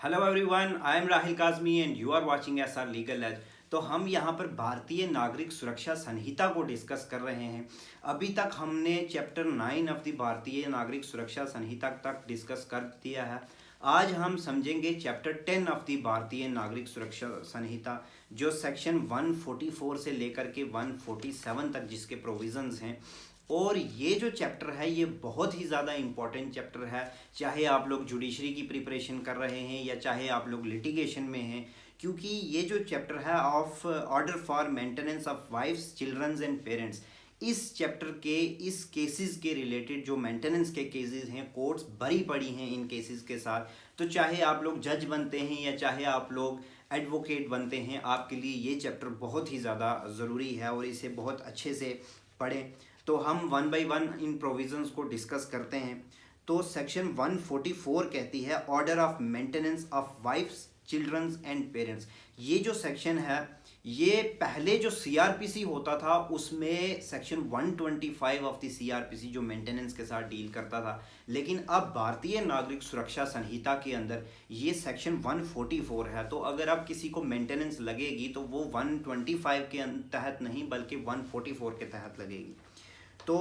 Hello everyone, I am Rahil Kazmi and you are watching S R Legal Edge. तो हम यहाँ पर भारतीय नागरिक सुरक्षा संहिता को डिस्कस कर रहे हैं। अभी तक हमने चैप्टर 9 ऑफ द भारतीय नागरिक सुरक्षा संहिता तक डिस्कस कर दिया है। आज हम समझेंगे चैप्टर 10 ऑफ द भारतीय नागरिक सुरक्षा संहिता, जो सेक्शन 144 से लेकर के 147 तक जिसके प्रोविजंस हैं। और ये जो चैप्टर है ये बहुत ही ज़्यादा इम्पॉर्टेंट चैप्टर है, चाहे आप लोग जुडिशरी की प्रिपरेशन कर रहे हैं या चाहे आप लोग लिटिगेशन में हैं, क्योंकि ये जो चैप्टर है of order for maintenance of wifes childrens and parents, इस चैप्टर के इस केसेस के रिलेटेड जो मेंटेनेंस के केसेस हैं, कोर्ट्स भरी पड़ी हैं इन केसेस के साथ। तो चाहे आप लोग जज बनते हैं या चाहे आप लोग एडवोकेट बनते हैं, आपके लिए ये चैप्टर बहुत ही ज़्यादा ज़रूरी है और इसे बहुत अच्छे से पढ़ें। तो हम वन बाय वन इन प्रोविजंस को डिस्कस करते हैं। तो सेक्शन 144 कहती है order of maintenance of wifes childrens and parents. ये जो सेक्शन है ये पहले जो सीआरपीसी होता था उसमें सेक्शन 125 ऑफ द सीआरपीसी जो मेंटेनेंस के साथ डील करता था, लेकिन अब भारतीय नागरिक सुरक्षा संहिता के अंदर ये सेक्शन 144 है। तो अगर अब किसी को मेंटेनेंस लगेगी तो वो 125 के तहत नहीं बल्कि 144 के तहत लगेगी। तो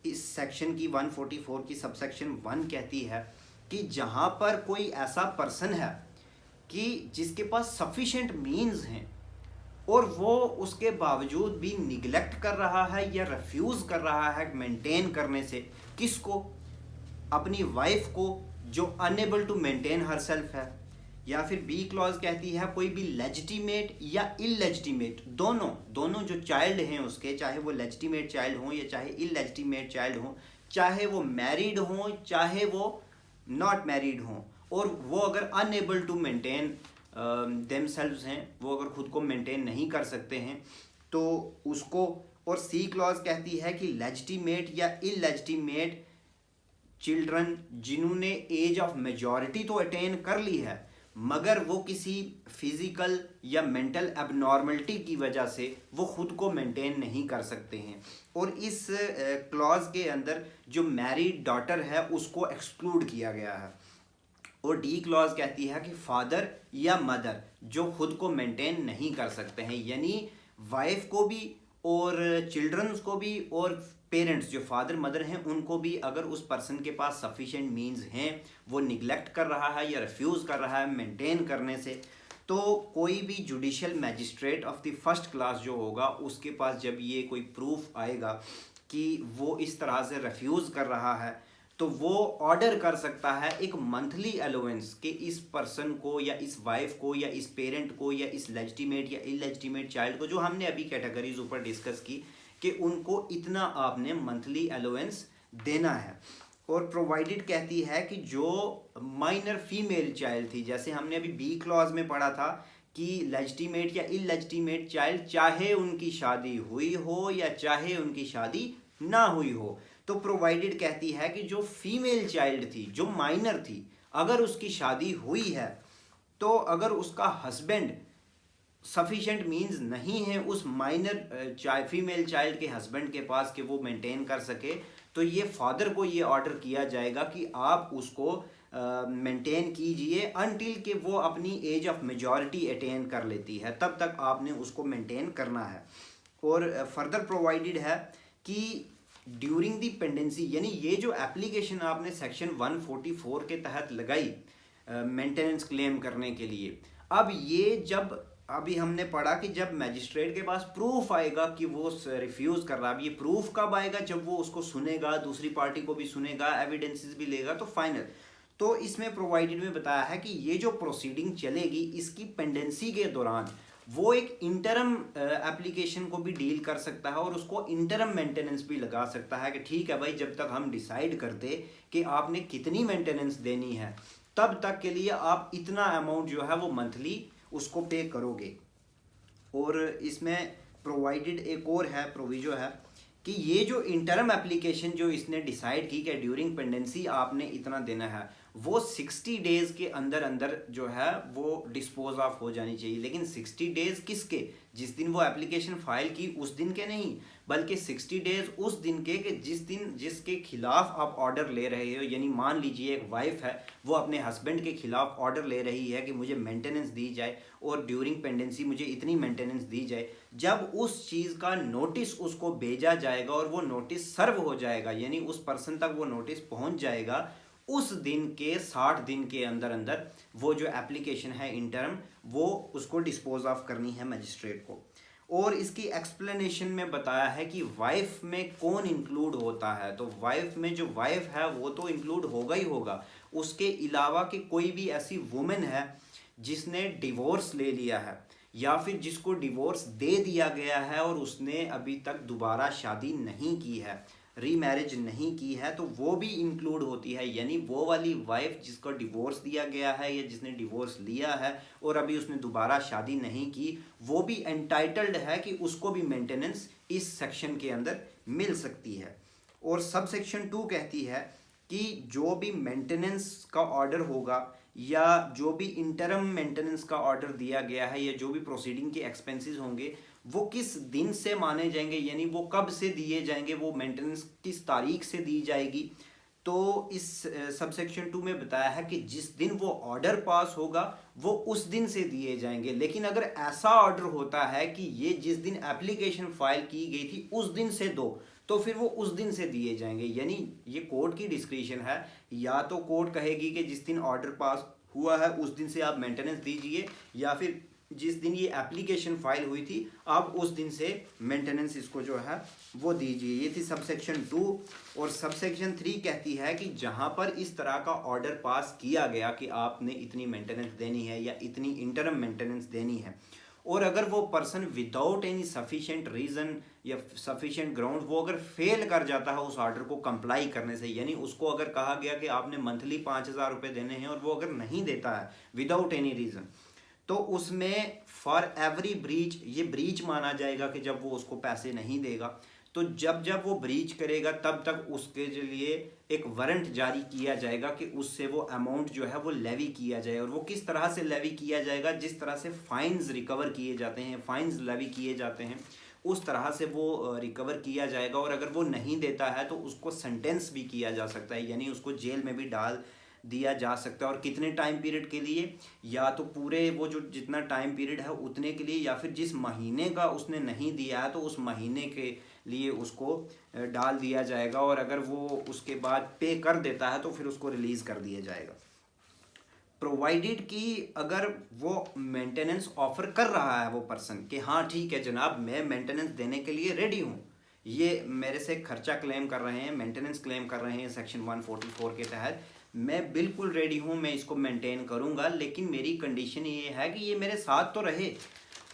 इस सेक्शन की 144 की सबसेक्शन 1 कहती है कि जहाँ पर कोई ऐसा पर्सन है कि जिसके पास सफिशेंट मीन्स हैं और वो उसके बावजूद भी निगलेक्ट कर रहा है या रिफ्यूज़ कर रहा है मेंटेन करने से, किसको? अपनी वाइफ को, जो unable to maintain herself है। या फिर बी क्लॉज कहती है कोई भी लेजिटिमेट या इलेजिटिमेट, दोनों जो चाइल्ड हैं उसके, चाहे वो लेजिटिमेट चाइल्ड हों या चाहे इलेजिटिमेट चाइल्ड हों, चाहे वो मैरिड हों चाहे वो नॉट मैरिड हों, और वो अगर अनएबल टू मेंटेन देमसेल्व्स हैं, वो अगर खुद को मेंटेन नहीं कर सकते हैं तो उसको। और सी क्लॉज कहती है कि लेजिटिमेट या इलेजिटिमेट चिल्ड्रन जिन्होंने एज ऑफ मेजॉरिटी तो अटेन कर ली है मगर वो किसी फिजिकल या मेंटल एबनॉर्मलिटी की वजह से वो खुद को मेंटेन नहीं कर सकते हैं। और इस क्लॉज के अंदर जो मैरिड डॉटर है उसको एक्सक्लूड किया गया है। और डी क्लॉज कहती है कि फादर या मदर जो खुद को मेंटेन नहीं कर सकते हैं, यानी वाइफ को भी और चिल्ड्रंस को भी और पेरेंट्स जो फादर मदर हैं उनको भी अगर उस पर्सन के पास सफिशिएंट मीन्स हैं, वो निगलेक्ट कर रहा है या रिफ्यूज़ कर रहा है मेंटेन करने से, तो कोई भी judicial magistrate of the first class जो होगा उसके पास जब ये कोई प्रूफ आएगा कि वो इस तरह से रिफ्यूज़ कर रहा है तो वो ऑर्डर कर सकता है एक मंथली अलाउंस कि इस पर्सन को या इस वाइफ को या इस पेरेंट को या इस लेजिटिमेट या इलेजिटिमेट चाइल्ड को, जो हमने अभी कैटेगरीज ऊपर डिस्कस की, कि उनको इतना आपने मंथली अलाउंस देना है। और प्रोवाइडेड कहती है कि जो माइनर फीमेल चाइल्ड थी, जैसे हमने अभी बी क्लॉज में पढ़ा था कि लेजिटिमेट या इलेजिटिमेट चाइल्ड चाहे उनकी शादी हुई हो या चाहे उनकी शादी ना हुई हो, तो प्रोवाइडेड कहती है कि जो फीमेल चाइल्ड थी जो माइनर थी, अगर उसकी शादी हुई है तो अगर उसका हस्बैंड सफिशेंट मीन्स नहीं है उस माइनर फीमेल चाइल्ड के हस्बैंड के पास कि वो मेंटेन कर सके, तो ये फादर को ये ऑर्डर किया जाएगा कि आप उसको मेंटेन कीजिए अनटिल कि वो अपनी एज ऑफ मेजॉरिटी अटेन कर लेती है, तब तक आपने उसको मेंटेन करना है। और फर्दर प्रोवाइडेड है कि ड्यूरिंग दी पेंडेंसी, यानी ये जो एप्लीकेशन आपने सेक्शन 144 के तहत लगाई मेंटेनेंस क्लेम करने के लिए, अब ये जब अभी हमने पढ़ा कि जब मैजिस्ट्रेट के पास प्रूफ आएगा कि वो रिफ्यूज़ कर रहा है, अब ये प्रूफ कब आएगा? जब वो उसको सुनेगा, दूसरी पार्टी को भी सुनेगा, एविडेंसेस भी लेगा, तो फाइनल। तो इसमें प्रोवाइडेड में बताया है कि ये जो प्रोसीडिंग चलेगी इसकी पेंडेंसी के दौरान वो एक इंटरम एप्लीकेशन को भी डील कर सकता है और उसको इंटरम मेंटेनेंस भी लगा सकता है कि ठीक है भाई, जब तक हम डिसाइड करते कि आपने कितनी मेंटेनेंस देनी है तब तक के लिए आप इतना अमाउंट जो है वो मंथली उसको पे करोगे। और इसमें प्रोवाइडेड एक और है प्रोविजो है कि ये जो इंटरम एप्लीकेशन जो इसने डिसाइड की कि ड्यूरिंग पेंडेंसी आपने इतना देना है, वो 60 डेज के अंदर अंदर जो है वो डिस्पोज ऑफ हो जानी चाहिए। लेकिन 60 डेज किसके, जिस दिन वो एप्लीकेशन फाइल की उस दिन के नहीं, बल्कि 60 डेज उस दिन के कि जिस दिन जिसके खिलाफ आप ऑर्डर ले रहे हो। यानी मान लीजिए एक वाइफ है, वो अपने हस्बैंड के खिलाफ ऑर्डर ले रही है कि मुझे मेंटेनेंस दी जाए और ड्यूरिंग पेंडेंसी मुझे इतनी मेंटेनेंस दी जाए। जब उस चीज़ का नोटिस उसको भेजा जाएगा और वो नोटिस सर्व हो जाएगा, यानी उस पर्सन तक वो नोटिस पहुंच जाएगा, उस दिन के 60 दिन के अंदर अंदर वो जो एप्लीकेशन है इंटर्म, वो उसको डिस्पोज ऑफ करनी है मजिस्ट्रेट को। और इसकी एक्सप्लेनेशन में बताया है कि वाइफ में कौन इंक्लूड होता है। तो वाइफ में जो वाइफ है वो तो इंक्लूड होगा ही होगा, उसके अलावा कि कोई भी ऐसी वुमेन है जिसने डिवोर्स ले लिया है या फिर जिसको डिवोर्स दे दिया गया है और उसने अभी तक दोबारा शादी नहीं की है, रीमैरिज नहीं की है, तो वो भी इंक्लूड होती है। यानी वो वाली वाइफ जिसको डिवोर्स दिया गया है या जिसने डिवोर्स लिया है और अभी उसने दोबारा शादी नहीं की, वो भी एंटाइटल्ड है कि उसको भी मेंटेनेंस इस सेक्शन के अंदर मिल सकती है। और सब सेक्शन 2 कहती है कि जो भी मेंटेनेंस का ऑर्डर होगा या जो भी इंटरम मेंटेनेंस का ऑर्डर दिया गया है या जो भी प्रोसीडिंग के एक्सपेंसेस होंगे वो किस दिन से माने जाएंगे, यानी वो कब से दिए जाएंगे, वो मेंटेनेंस किस तारीख से दी जाएगी। तो इस सबसेक्शन 2 में बताया है कि जिस दिन वो ऑर्डर पास होगा वो उस दिन से दिए जाएंगे। लेकिन अगर ऐसा ऑर्डर होता है कि ये जिस दिन एप्लीकेशन फाइल की गई थी उस दिन से दो, तो फिर वो उस दिन से दिए जाएंगे। यानी ये कोर्ट की डिस्क्रिप्शन है, या तो कोर्ट कहेगी कि जिस दिन ऑर्डर पास हुआ है उस दिन से आप मेंटेनेंस दीजिए, या फिर जिस दिन ये एप्लीकेशन फाइल हुई थी आप उस दिन से मेंटेनेंस इसको जो है वो दीजिए। ये थी सबसेक्शन 2। और सबसेक्शन 3 कहती है कि जहां पर इस तरह का ऑर्डर पास किया गया कि आपने इतनी मेंटेनेंस देनी है या इतनी इंटरम मेंटेनेंस देनी है, और अगर वो person without any sufficient reason या सफिशिएंट ग्राउंड वो अगर फेल कर जाता है उस ऑर्डर को कंप्लाई करने से, यानी उसको अगर कहा गया कि आपने मंथली 5,000 रुपये देने हैं और वो अगर नहीं देता है विदाउट एनी रीज़न, तो उसमें फॉर एवरी ब्रीच, ये ब्रीच माना जाएगा कि जब वो उसको पैसे नहीं देगा, तो जब जब वो ब्रीच करेगा तब तक उसके लिए एक वारंट जारी किया जाएगा कि उससे वो अमाउंट जो है वो लेवी किया जाए। और वो किस तरह से लेवी किया जाएगा, जिस तरह से फाइन्स रिकवर किए जाते हैं, फाइन्स लेवी किए जाते हैं, उस तरह से वो रिकवर किया जाएगा। और अगर वो नहीं देता है तो उसको सेंटेंस भी किया जा सकता है, यानी उसको जेल में भी डाल दिया जा सकता है। और कितने टाइम पीरियड के लिए, या तो पूरे वो जो जितना टाइम पीरियड है उतने के लिए, या फिर जिस महीने का उसने नहीं दिया है तो उस महीने के लिए उसको डाल दिया जाएगा। और अगर वो उसके बाद पे कर देता है तो फिर उसको रिलीज़ कर दिया जाएगा, प्रोवाइडेड कि अगर वो मेंटेनेंस ऑफर कर रहा है वो पर्सन कि हाँ ठीक है जनाब मैं मेंटेनेंस देने के लिए रेडी हूँ, ये मेरे से खर्चा क्लेम कर रहे हैं, मेंटेनेंस क्लेम कर रहे हैं सेक्शन 144 के तहत, मैं बिल्कुल रेडी हूँ, मैं इसको मेंटेन करूँगा, लेकिन मेरी कंडीशन ये है कि ये मेरे साथ तो रहे।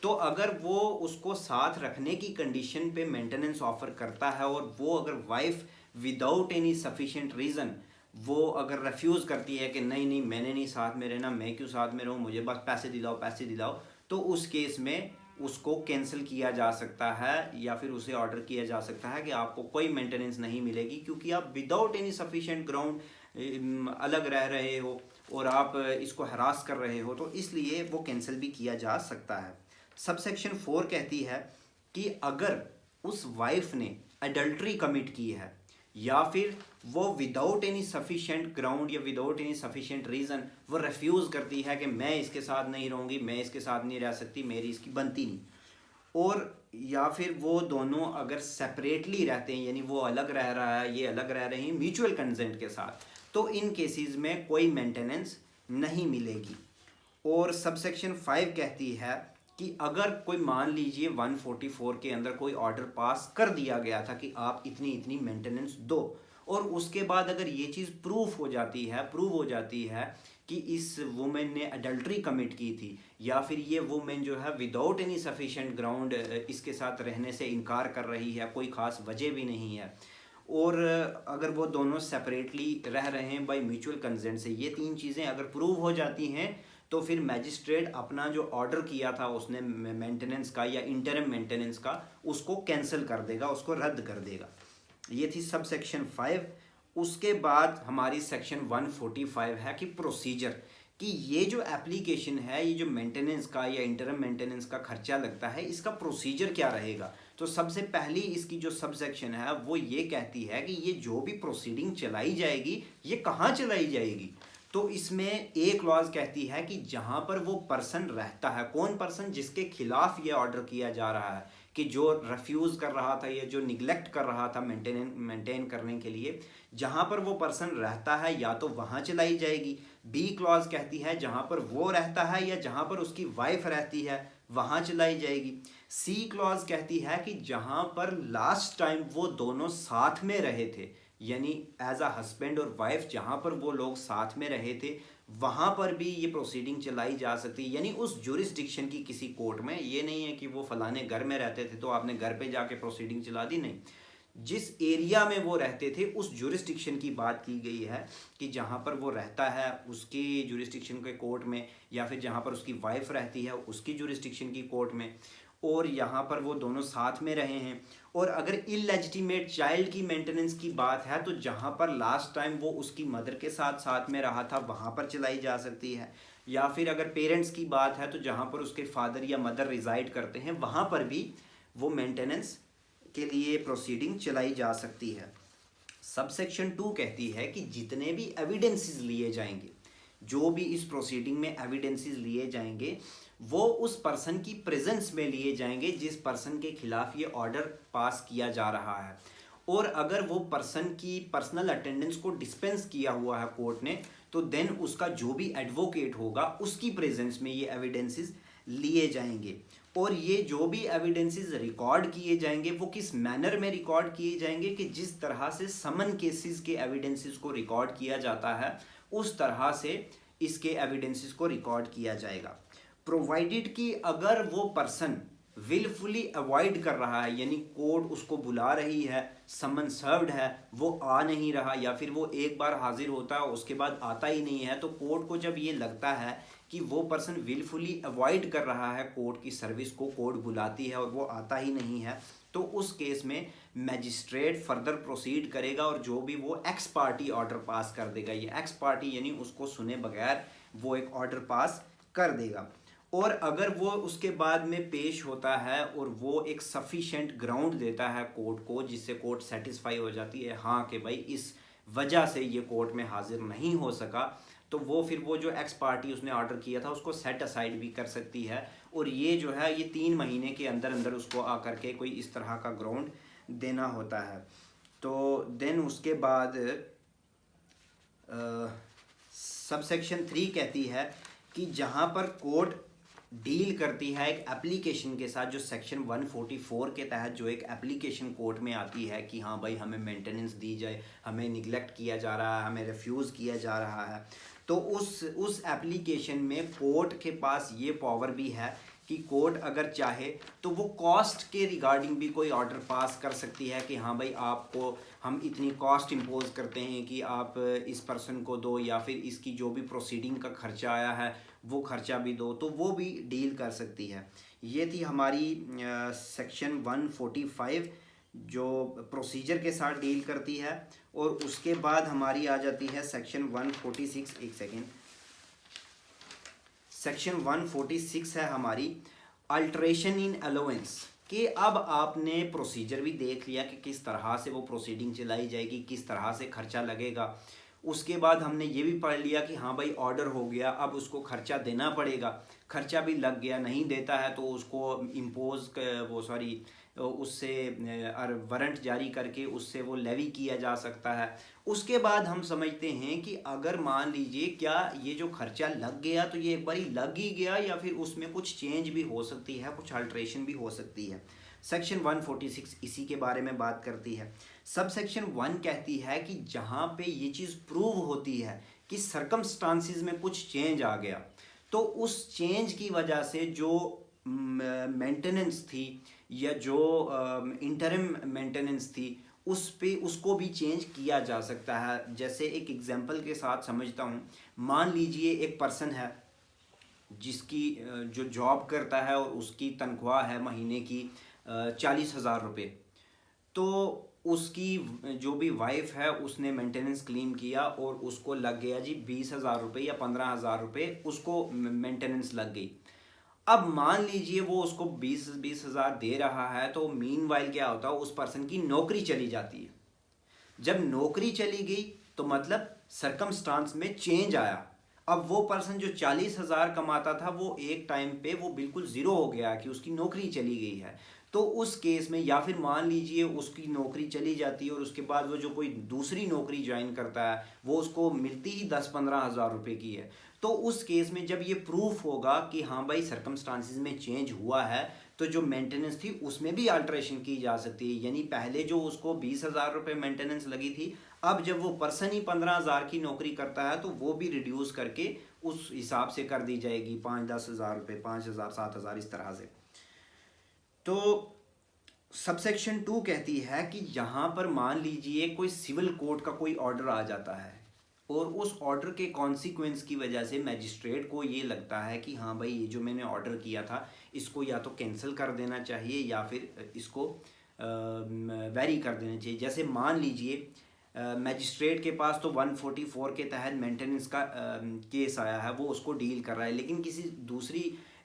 तो अगर वो उसको साथ रखने की कंडीशन पे मेंटेनेंस ऑफर करता है और वो अगर wife without any sufficient reason वो अगर रेफ्यूज़ करती है कि नहीं नहीं मैंने नहीं साथ में रहना, मैं क्यों साथ में रहूँ, मुझे बस पैसे दिलाओ पैसे दिलाओ, तो उस केस में उसको कैंसिल किया जा सकता है या फिर उसे ऑर्डर किया जा सकता है कि आपको कोई मेंटेनेंस नहीं मिलेगी, क्योंकि आप विदाउट एनी सफिशिएंट ग्राउंड अलग रह रहे हो और आप इसको हरास कर रहे हो, तो इसलिए वो कैंसिल भी किया जा सकता है। सबसेक्शन 4 कहती है कि अगर उस वाइफ ने अडल्ट्री कमिट की है या फिर वो विदाउट एनी सफिशिएंट ग्राउंड या विदाउट एनी सफिशिएंट रीज़न वो रेफ्यूज़ करती है कि मैं इसके साथ नहीं रहूँगी, मैं इसके साथ नहीं रह सकती, मेरी इसकी बनती नहीं, और या फिर वो दोनों अगर सेपरेटली रहते हैं, यानी वो अलग रह रहा है ये अलग रह रहे हैं म्यूचुअल कंसेंट के साथ, तो इन केसेस में कोई मेंटेनेंस नहीं मिलेगी। और सबसेक्शन 5 कहती है कि अगर कोई मान लीजिए 144 के अंदर कोई ऑर्डर पास कर दिया गया था कि आप इतनी इतनी मेंटेनेंस दो, और उसके बाद अगर ये चीज़ प्रूव हो जाती है कि इस वुमेन ने अडल्ट्री कमिट की थी या फिर ये वुमेन जो है विदाउट एनी सफिशिएंट ग्राउंड इसके साथ रहने से इनकार कर रही है, कोई ख़ास वजह भी नहीं है, और अगर वो दोनों सेपरेटली रह रहे हैं बाय म्यूचुअल कंसेंट से, ये 3 चीज़ें अगर प्रूव हो जाती हैं तो फिर मैजिस्ट्रेट अपना जो ऑर्डर किया था उसने मेंटेनेंस का या इंटरम मेंटेनेंस का उसको कैंसिल कर देगा, उसको रद्द कर देगा। ये थी सब सेक्शन 5। उसके बाद हमारी सेक्शन 145 है कि प्रोसीजर, कि ये जो एप्लीकेशन है, ये जो मेंटेनेंस का या इंटरम मेंटेनेंस का खर्चा लगता है, इसका प्रोसीजर क्या रहेगा। तो सबसे पहली इसकी जो सब सेक्शन है वो ये कहती है कि ये जो भी प्रोसीडिंग चलाई जाएगी ये कहाँ चलाई जाएगी। तो इसमें एक क्लॉज कहती है कि जहाँ पर वो पर्सन रहता है, कौन पर्सन, जिसके खिलाफ ये ऑर्डर किया जा रहा है, कि जो रिफ्यूज़ कर रहा था या जो निगलेक्ट कर रहा था मेंटेन करने के लिए, जहाँ पर वो पर्सन रहता है या तो वहाँ चलाई जाएगी। बी क्लॉज कहती है जहाँ पर वो रहता है या जहाँ पर उसकी वाइफ रहती है वहाँ चलाई जाएगी। सी क्लॉज कहती है कि जहाँ पर लास्ट टाइम वो दोनों साथ में रहे थे, यानी एज अ हस्बैंड और वाइफ जहाँ पर वो लोग साथ में रहे थे वहाँ पर भी ये प्रोसीडिंग चलाई जा सकती है, यानी उस जुरिस्डिक्शन की किसी कोर्ट में। ये नहीं है कि वो फलाने घर में रहते थे तो आपने घर पे जाके प्रोसीडिंग चला दी, नहीं, जिस एरिया में वो रहते थे उस जुरिस्डिक्शन की बात की गई है कि जहाँ पर वो रहता है उसकी जुरिस्डिक्शन के कोर्ट में, या फिर जहाँ पर उसकी वाइफ रहती है उसकी जुरिस्डिक्शन की कोर्ट में, और यहाँ पर वो दोनों साथ में रहे हैं। और अगर इलेजिटिमेट चाइल्ड की मेंटेनेंस की बात है तो जहाँ पर लास्ट टाइम वो उसकी मदर के साथ साथ में रहा था वहाँ पर चलाई जा सकती है। या फिर अगर पेरेंट्स की बात है तो जहाँ पर उसके फादर या मदर रिजाइड करते हैं वहाँ पर भी वो मेंटेनेंस के लिए प्रोसीडिंग चलाई जा सकती है। सबसेक्शन 2 कहती है कि जितने भी एविडेंसेस लिए जाएंगे, जो भी इस प्रोसीडिंग में एविडेंसेस लिए जाएंगे वो उस पर्सन की प्रेजेंस में लिए जाएंगे जिस पर्सन के खिलाफ ये ऑर्डर पास किया जा रहा है। और अगर वो पर्सन की पर्सनल अटेंडेंस को डिस्पेंस किया हुआ है कोर्ट ने तो देन उसका जो भी एडवोकेट होगा उसकी प्रेजेंस में ये एविडेंसेस लिए जाएंगे। और ये जो भी एविडेंसेस रिकॉर्ड किए जाएंगे वो किस मैनर में रिकॉर्ड किए जाएंगे कि जिस तरह से समन केसेस के एविडेंसेस को रिकॉर्ड किया जाता है उस तरह से इसके एविडेंसेस को रिकॉर्ड किया जाएगा। प्रोवाइडेड कि अगर वो पर्सन विलफुली अवॉइड कर रहा है, यानी कोर्ट उसको बुला रही है, समन सर्व्ड है, वो आ नहीं रहा, या फिर वो एक बार हाजिर होता है उसके बाद आता ही नहीं है, तो कोर्ट को जब ये लगता है कि वो पर्सन विलफुली अवॉइड कर रहा है कोर्ट की सर्विस को, कोर्ट बुलाती है और वो आता ही नहीं है, तो उस केस में मैजिस्ट्रेट फर्दर प्रोसीड करेगा और जो भी वो एक्स पार्टी ऑर्डर पास कर देगा। ये एक्स पार्टी यानी उसको सुने बगैर वो एक ऑर्डर पास कर देगा। और अगर वो उसके बाद में पेश होता है और वो एक सफिशेंट ग्राउंड देता है कोर्ट को जिससे कोर्ट सेटिस्फाई हो जाती है हाँ कि भाई इस वजह से ये कोर्ट में हाजिर नहीं हो सका, तो वो फिर वो जो एक्स पार्टी उसने ऑर्डर किया था उसको सेट असाइड भी कर सकती है। और ये जो है ये 3 महीने के अंदर अंदर उसको आकर के कोई इस तरह का ग्राउंड देना होता है। तो देन उसके बाद सबसेक्शन 3 कहती है कि जहाँ पर कोर्ट डील करती है एक एप्लीकेशन के साथ, जो सेक्शन 144 के तहत जो एक एप्लीकेशन कोर्ट में आती है कि हाँ भाई हमें मेंटेनेंस दी जाए, हमें निगलेक्ट किया जा रहा है, हमें रिफ्यूज़ किया जा रहा है, तो उस एप्लीकेशन में कोर्ट के पास ये पावर भी है कि कोर्ट अगर चाहे तो वो कॉस्ट के रिगार्डिंग भी कोई ऑर्डर पास कर सकती है कि हाँ भाई आपको हम इतनी कॉस्ट इम्पोज करते हैं कि आप इस पर्सन को दो, या फिर इसकी जो भी प्रोसीडिंग का खर्चा आया है वो खर्चा भी दो, तो वो भी डील कर सकती है। ये थी हमारी सेक्शन 145 जो प्रोसीजर के साथ डील करती है। और उसके बाद हमारी आ जाती है सेक्शन 146, एक सेकेंड, सेक्शन 146 है हमारी अल्ट्रेशन इन अलाउंस, कि अब आपने प्रोसीजर भी देख लिया कि किस तरह से वो प्रोसीडिंग चलाई जाएगी, किस तरह से खर्चा लगेगा। उसके बाद हमने ये भी पढ़ लिया कि हाँ भाई ऑर्डर हो गया, अब उसको खर्चा देना पड़ेगा, खर्चा भी लग गया, नहीं देता है तो उसको इम्पोज उससे वारंट जारी करके उससे वो लेवी किया जा सकता है। उसके बाद हम समझते हैं कि अगर मान लीजिए क्या ये जो खर्चा लग गया तो ये एक बारी लग ही गया या फिर उसमें कुछ चेंज भी हो सकती है, कुछ अल्ट्रेशन भी हो सकती है। सेक्शन 146 इसी के बारे में बात करती है। सब सेक्शन 1 कहती है कि जहाँ पे ये चीज़ प्रूव होती है कि सर्कमस्टांसिस में कुछ चेंज आ गया, तो उस चेंज की वजह से जो मेंटेनेंस थी या जो इंटरिम मेंटेनेंस थी उस पे उसको भी चेंज किया जा सकता है। जैसे एक एग्जांपल के साथ समझता हूँ, मान लीजिए एक पर्सन है जिसकी जो जॉब करता है और उसकी तनख्वाह है महीने की 40,000 रुपये। तो उसकी जो भी वाइफ है उसने मेंटेनेंस क्लेम किया और उसको लग गया जी 20,000 रुपये या 15,000 रुपये उसको मेंटेनेंस लग गई। अब मान लीजिए वो उसको 20,000 दे रहा है, तो मीनवाइल क्या होता है, उस पर्सन की नौकरी चली जाती है। जब नौकरी चली गई तो मतलब सरकमस्टांस में चेंज आया। अब वो पर्सन जो 40,000 कमाता था वो एक टाइम पे वो बिल्कुल ज़ीरो हो गया कि उसकी नौकरी चली गई है। तो उस केस में, या फिर मान लीजिए उसकी नौकरी चली जाती है और उसके बाद वो जो कोई दूसरी नौकरी ज्वाइन करता है वो उसको मिलती ही 10-15 हज़ार रुपये की है। तो उस केस में जब ये प्रूफ होगा कि हाँ भाई सरकमस्टांसिस में चेंज हुआ है, तो जो मेंटेनेंस थी उसमें भी अल्ट्रेशन की जा सकती है। यानी पहले जो उसको 20,000 रुपये मेंटेनेंस लगी थी, अब जब वो पर्सन ही 15,000 की नौकरी करता है तो वो भी रिड्यूस करके उस हिसाब से कर दी जाएगी, 5-10 हज़ार रुपये, 5,000, 7,000, इस तरह से। तो सबसेक्शन 2 कहती है कि यहाँ पर मान लीजिए कोई सिविल कोर्ट का कोई ऑर्डर आ जाता है और उस ऑर्डर के कॉन्सिक्वेंस की वजह से मैजिस्ट्रेट को ये लगता है कि हाँ भाई ये जो मैंने ऑर्डर किया था इसको या तो कैंसिल कर देना चाहिए या फिर इसको वेरी कर देना चाहिए। जैसे मान लीजिए मैजिस्ट्रेट के पास तो 144 के तहत मेंटेनेंस का केस आया है, वो उसको डील कर रहा है, लेकिन किसी दूसरी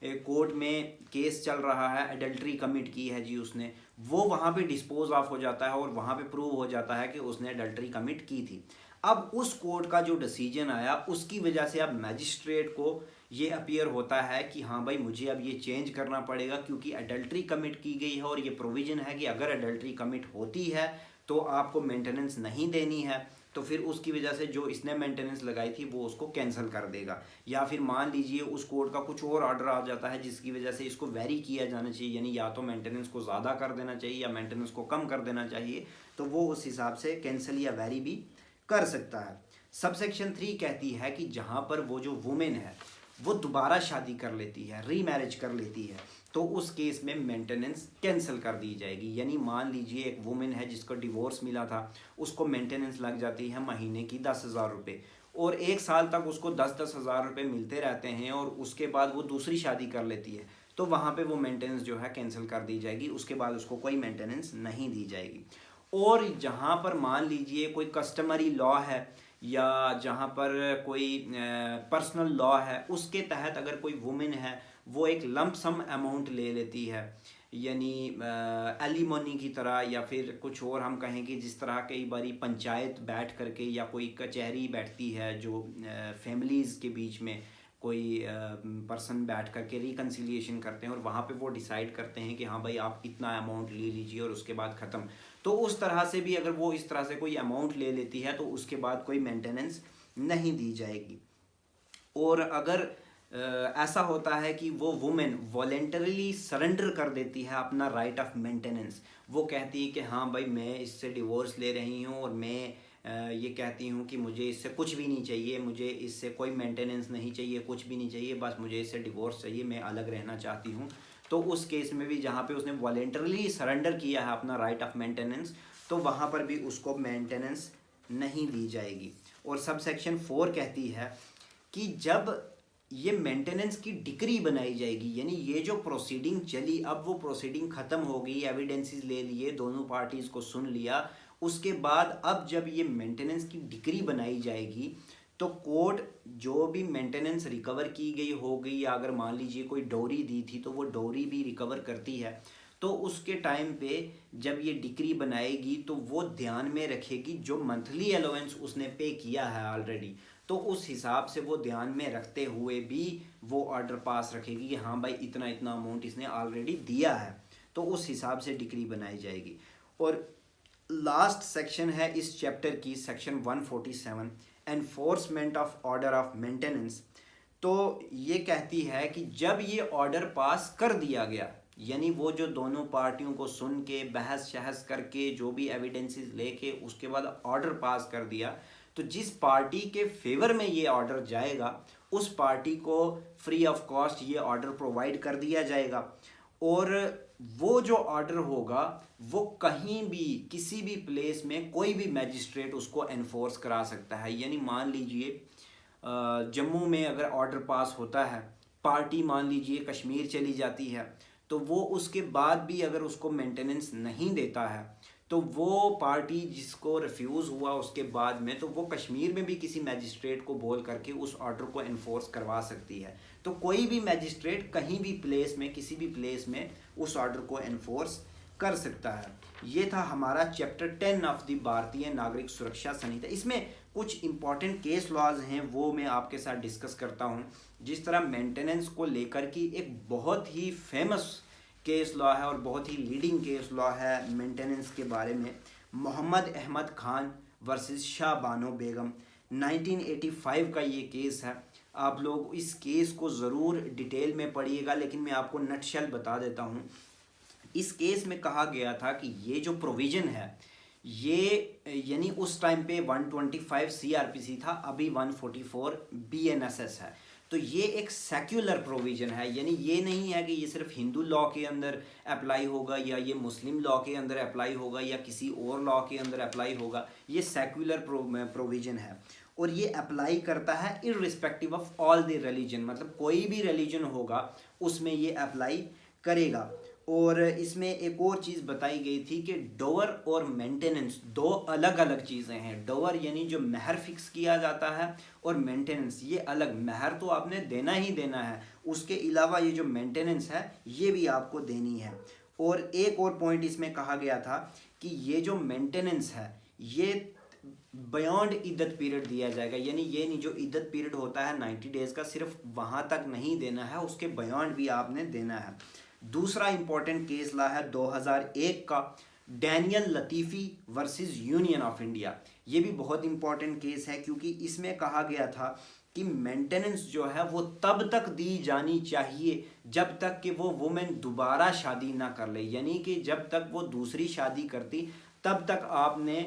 कोर्ट में केस चल रहा है, एडल्ट्री कमिट की है जी उसने, वो वहाँ पे डिस्पोज ऑफ हो जाता है और वहाँ पे प्रूव हो जाता है कि उसने एडल्ट्री कमिट की थी। अब उस कोर्ट का जो डिसीजन आया उसकी वजह से अब मैजिस्ट्रेट को ये अपीयर होता है कि हाँ भाई मुझे अब ये चेंज करना पड़ेगा, क्योंकि एडल्ट्री कमिट की गई है और ये प्रोविज़न है कि अगर एडल्ट्री कमिट होती है तो आपको मेंटेनेंस नहीं देनी है। तो फिर उसकी वजह से जो इसने मेंटेनेंस लगाई थी वो उसको कैंसिल कर देगा। या फिर मान लीजिए उस कोर्ट का कुछ और ऑर्डर आ जाता है जिसकी वजह से इसको वेरी किया जाना चाहिए, यानी या तो मेंटेनेंस को ज़्यादा कर देना चाहिए या मेंटेनेंस को कम कर देना चाहिए, तो वो उस हिसाब से कैंसिल या वेरी भी कर सकता है। सबसेक्शन 3 कहती है कि जहाँ पर वो जो वुमेन है वो दोबारा शादी कर लेती है, रीमैरिज कर लेती है, तो उस केस में मेंटेनेंस कैंसिल कर दी जाएगी। यानी मान लीजिए एक वुमेन है जिसको डिवोर्स मिला था, उसको मेंटेनेंस लग जाती है महीने की 10,000 रुपये और 1 साल तक उसको 10-10 हज़ार रुपये मिलते रहते हैं और उसके बाद वो दूसरी शादी कर लेती है, तो वहाँ पे वो मेंटेनेंस जो है कैंसिल कर दी जाएगी, उसके बाद उसको कोई मेंटेनेंस नहीं दी जाएगी। और जहाँ पर मान लीजिए कोई कस्टमरी लॉ है या जहाँ पर कोई पर्सनल लॉ है, उसके तहत अगर कोई वुमेन है वो एक लंप सम अमाउंट ले लेती है, यानी एलिमोनी की तरह, या फिर कुछ और हम कहेंगे जिस तरह कई बारी पंचायत बैठ करके या कोई कचहरी बैठती है जो फैमिलीज़ के बीच में कोई पर्सन बैठ करके रिकन्सिलिएशन करते हैं और वहाँ पे वो डिसाइड करते हैं कि हाँ भाई आप इतना अमाउंट ले लीजिए और उसके बाद ख़त्म। तो उस तरह से भी अगर वो इस तरह से कोई अमाउंट ले लेती है तो उसके बाद कोई मेंटेनेंस नहीं दी जाएगी। और अगर ऐसा होता है कि वो वुमेन वॉलेंटरली सरेंडर कर देती है अपना राइट ऑफ मेंटेनेंस, वो कहती है कि हाँ भाई मैं इससे डिवोर्स ले रही हूँ और मैं ये कहती हूँ कि मुझे इससे कुछ भी नहीं चाहिए, मुझे इससे कोई मेंटेनेंस नहीं चाहिए, कुछ भी नहीं चाहिए, बस मुझे इससे डिवोर्स चाहिए, मैं अलग रहना चाहती हूँ, तो उस केस में भी जहाँ पे उसने वॉलेंटरली सरेंडर किया है अपना राइट ऑफ मेंटेनेंस, तो वहाँ पर भी उसको मेंटेनेंस नहीं दी जाएगी। और सब सेक्शन 4 कहती है कि जब ये मेंटेनेंस की डिक्री बनाई जाएगी, यानी ये जो प्रोसीडिंग चली अब वो प्रोसीडिंग ख़त्म हो गई, एविडेंसेस ले लिए, दोनों पार्टीज़ को सुन लिया, उसके बाद अब जब ये मेंटेनेंस की डिक्री बनाई जाएगी तो कोर्ट जो भी मेंटेनेंस रिकवर की गई हो गई, या अगर मान लीजिए कोई डोरी दी थी तो वो डोरी भी रिकवर करती है, तो उसके टाइम पे जब ये डिक्री बनाएगी तो वो ध्यान में रखेगी जो मंथली अलाउंस उसने पे किया है ऑलरेडी, तो उस हिसाब से वो ध्यान में रखते हुए भी वो ऑर्डर पास रखेगी कि हाँ भाई इतना इतना अमाउंट इसने ऑलरेडी दिया है, तो उस हिसाब से डिक्री बनाई जाएगी। और लास्ट सेक्शन है इस चैप्टर की, section 147, enforcement of order of maintenance. तो ये कहती है कि जब ये ऑर्डर पास कर दिया गया, यानी वो जो दोनों पार्टियों को सुन के बहस शहस करके जो भी एविडेंसेस लेके उसके बाद ऑर्डर पास कर दिया, तो जिस पार्टी के फेवर में ये ऑर्डर जाएगा उस पार्टी को फ्री ऑफ कॉस्ट ये ऑर्डर प्रोवाइड कर दिया जाएगा। और वो जो ऑर्डर होगा वो कहीं भी किसी भी प्लेस में कोई भी मैजिस्ट्रेट उसको एनफोर्स करा सकता है। यानी मान लीजिए जम्मू में अगर ऑर्डर पास होता है, पार्टी मान लीजिए कश्मीर चली जाती है, तो वो उसके बाद भी अगर उसको मेंटेनेंस नहीं देता है तो वो पार्टी जिसको रिफ्यूज़ हुआ उसके बाद में, तो वो कश्मीर में भी किसी मैजिस्ट्रेट को बोल करके उस ऑर्डर को इन्फोर्स करवा सकती है। तो कोई भी मैजिस्ट्रेट कहीं भी प्लेस में, किसी भी प्लेस में उस ऑर्डर को इन्फोर्स कर सकता है। ये था हमारा चैप्टर 10 ऑफ द भारतीय नागरिक सुरक्षा संहिता। इसमें कुछ इंपॉर्टेंट केस लॉज हैं, वो मैं आपके साथ डिस्कस करता हूँ। जिस तरह मेंटेनेंस को लेकर की एक बहुत ही फेमस केस लॉ है और बहुत ही लीडिंग केस लॉ है मेंटेनेंस के बारे में, मोहम्मद अहमद खान वर्सेस शाह बानो बेगम, 1985 का ये केस है। आप लोग इस केस को ज़रूर डिटेल में पढ़िएगा, लेकिन मैं आपको नटशेल बता देता हूँ। इस केस में कहा गया था कि ये जो प्रोविज़न है, ये यानी उस टाइम पे 125 सीआरपीसी था, अभी 144 बीएनएसएस है। तो ये एक सेक्युलर प्रोविज़न है, यानी ये नहीं है कि ये सिर्फ हिंदू लॉ के अंदर अप्लाई होगा या ये मुस्लिम लॉ के अंदर अप्लाई होगा या किसी और लॉ के अंदर अप्लाई होगा। ये सेक्युलर प्रोविज़न है और ये अप्लाई करता है irrespective of all the religion, मतलब कोई भी रिलीजन होगा उसमें ये अप्लाई करेगा। और इसमें एक और चीज़ बताई गई थी कि डोवर और मेंटेनेंस दो अलग अलग चीज़ें हैं। डोवर यानी जो महर फिक्स किया जाता है, और मेंटेनेंस ये अलग। महर तो आपने देना ही देना है, उसके अलावा ये जो मेंटेनेंस है ये भी आपको देनी है। और एक और पॉइंट इसमें कहा गया था कि ये जो मेंटेनेंस है ये बियॉन्ड इद्दत पीरियड दिया जाएगा, यानी ये नहीं जो इद्दत पीरियड होता है 90 डेज़ का, सिर्फ वहाँ तक नहीं देना है, उसके बियॉन्ड भी आपने देना है। दूसरा इंपॉर्टेंट केस ला है 2001 का, Danial Latifi versus union of India. ये भी बहुत इंपॉर्टेंट केस है क्योंकि इसमें कहा गया था कि मेंटेनेंस जो है वो तब तक दी जानी चाहिए जब तक कि वो वुमेन दोबारा शादी ना कर ले, यानी कि जब तक वो दूसरी शादी करती तब तक आपने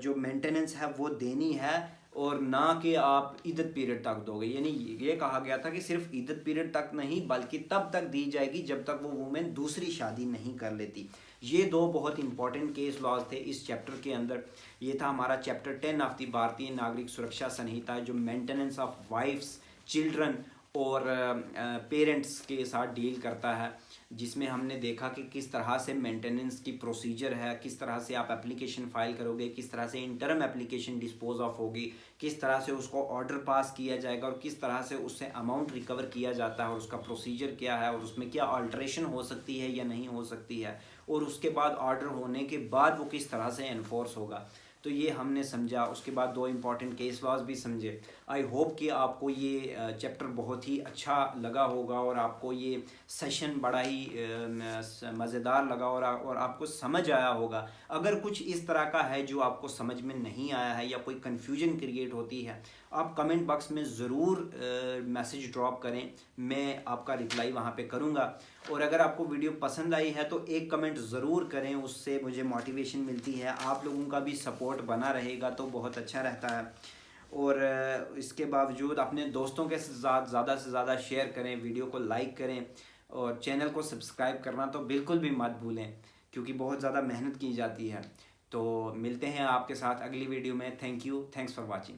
जो मेंटेनेंस है वो देनी है, और ना कि आप इद्दत पीरियड तक दोगे। यानी ये कहा गया था कि सिर्फ इद्दत पीरियड तक नहीं बल्कि तब तक दी जाएगी जब तक वो वुमेन दूसरी शादी नहीं कर लेती। ये दो बहुत इंपॉर्टेंट केस लॉज थे इस चैप्टर के अंदर। ये था हमारा चैप्टर 10 ऑफ द भारतीय नागरिक सुरक्षा संहिता, जो मेंटेनेंस ऑफ वाइफ्स, चिल्ड्रन और पेरेंट्स के साथ डील करता है, जिसमें हमने देखा कि किस तरह से मेंटेनेंस की प्रोसीजर है, किस तरह से आप एप्लीकेशन फ़ाइल करोगे, किस तरह से इंटरम एप्लीकेशन डिस्पोज ऑफ होगी, किस तरह से उसको ऑर्डर पास किया जाएगा और किस तरह से उससे अमाउंट रिकवर किया जाता है और उसका प्रोसीजर क्या है और उसमें क्या अल्ट्रेशन हो सकती है या नहीं हो सकती है, और उसके बाद ऑर्डर होने के बाद वो किस तरह से एनफोर्स होगा। तो ये हमने समझा। उसके बाद दो इंपॉर्टेंट केस लॉज भी समझे। आई होप कि आपको ये चैप्टर बहुत ही अच्छा लगा होगा और आपको ये सेशन बड़ा ही मज़ेदार लगा और आपको समझ आया होगा। अगर कुछ इस तरह का है जो आपको समझ में नहीं आया है या कोई कन्फ्यूजन क्रिएट होती है, आप कमेंट बॉक्स में ज़रूर मैसेज ड्रॉप करें, मैं आपका रिप्लाई वहाँ पे करूँगा। और अगर आपको वीडियो पसंद आई है तो एक कमेंट ज़रूर करें, उससे मुझे मोटिवेशन मिलती है। आप लोगों का भी सपोर्ट बना रहेगा तो बहुत अच्छा रहता है। और इसके बावजूद अपने दोस्तों के साथ ज़्यादा से ज़्यादा शेयर करें, वीडियो को लाइक करें और चैनल को सब्सक्राइब करना तो बिल्कुल भी मत भूलें, क्योंकि बहुत ज़्यादा मेहनत की जाती है। तो मिलते हैं आपके साथ अगली वीडियो में। Thank you, thanks for watching.